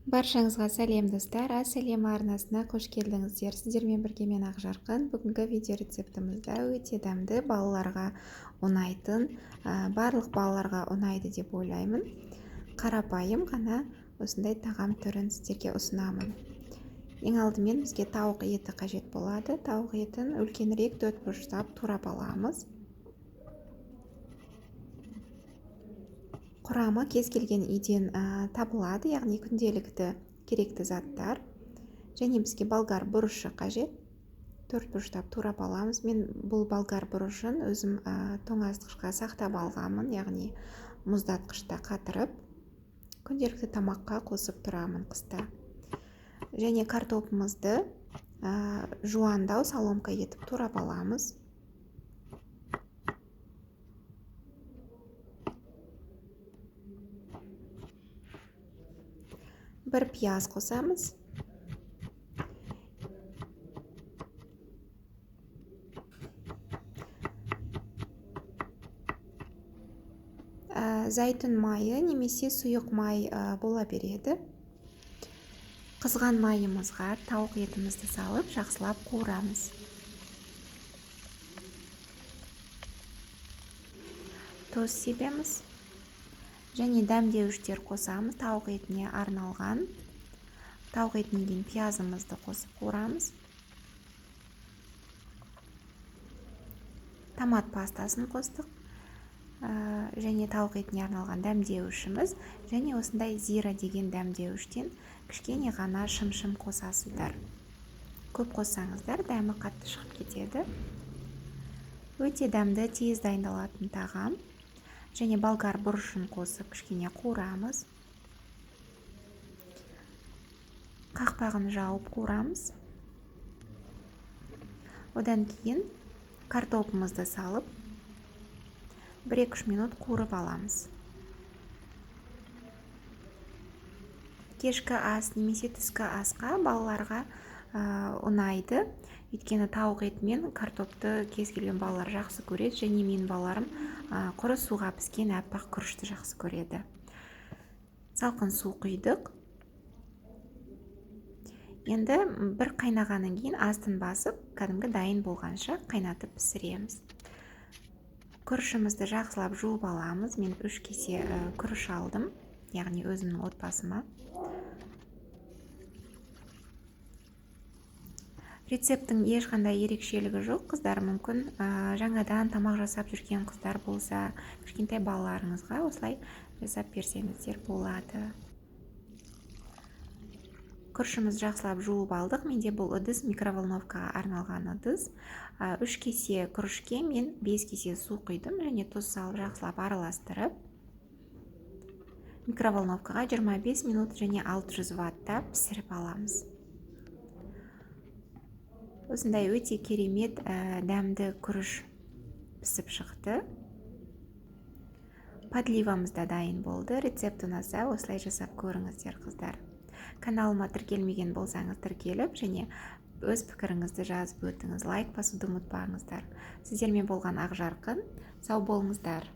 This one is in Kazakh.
Баршаңызға сәлем достар, Ассалем арнасына қош келдіңіздер. Сіздермен бірге мен Ақжарқын. Бүгінгі видео рецептімізді өте дәмді, балаларға ұнайтын, барлық балаларға ұнайды деп ойлаймын. Қарапайым ғана осындай тағам түрін сіздерге ұсынамын. Ең алдымен бізге тауық еті қажет болады. Тауық етін үлкенірек 4 бұрыштап турап аламыз. Құрамы кез келген үйден табылады, яғни күнделікті керекті заттар. Және бізге болгар бұрышы қажет. 4 бұрыштап турап аламыз. Мен бұл болгар бұрышын өзім тоңазытқышқа сақтап алғанмын, яғни мұздатқышта қатырып, күнделікті тамаққа қосып тұрамын қыста. Және картопымызды жуандау соломка етіп турап аламыз. Бір пияз қосамыз. Зәйтүн майы немесе сұйық май бола береді. Қызған майымызға тауық етімізді салып, жақсылап қуырамыз. Тұз себеміз. Және дәмдеуіштер қосамыз. Тауық етіне арналған. Тауық етінен кейін пиязымызды қосып қуырамыз. Томат пастасын қостық. Және тауық етіне арналған дәмдеуішіміз. Және осындай зира деген дәмдеуіштен кішкене ғана шым-шым қосасыздар. Көп қоссаңыздар, дәмі қатты шығып кетеді. Өте дәмді, тез дайындалатын тағам. Және болгар бұрышын қосып кішкене қуырамыз. Қақпағын жауып қуырамыз. Одан кейін картопымызды салып 1-2 минут қуырып аламыз. Кешкі ас немесе түскі асқа балаларға ұнайды. Өйткені тауық еті мен картопты кез келген балалар жақсы көреді, және мен балаларым құры суға піскен әппақ күрішті жақсы көреді. Салқын су құйдық. Енді бір қайнағаннан кейін астын басып, кәдімгі дайын болғанша қайнатып пісіреміз. Күрішімізді жақсылап жуып аламыз. Мен 3 кесе күріш алдым, яғни өзімнің отбасыма. Рецептің ешқандай ерекшелігі жоқ. Қыздар мүмкін жаңадан тамақ жасап жүрген қыздар болса, кішкентай балаларыңызға осылай жасап берсеңіздер болады. Күрішіміз жақсылап жуып алдық. Менде бұл ыдыс микроволновкаға арналған ыдыс. 3 кесе күрішке мен 5 кесе су құйдым, және тұз салып жақсылап араластырып, микроволновкаға 25 минут және 600 ваттта пісіріп аламыз. Осындай өте керемет дәмді күріш пісіп шықты. Подливамыз да дайын болды. Рецепт ұнаса, осылай жасап көріңіздер, қыздар. Каналыма тіркелмеген болсаңыз тіркеліп, және өз пікіріңізді жазып өтіңіз. Лайк басуды ұмытпаңыздар. Сіздермен болған Ақжарқын. Сау болыңыздар.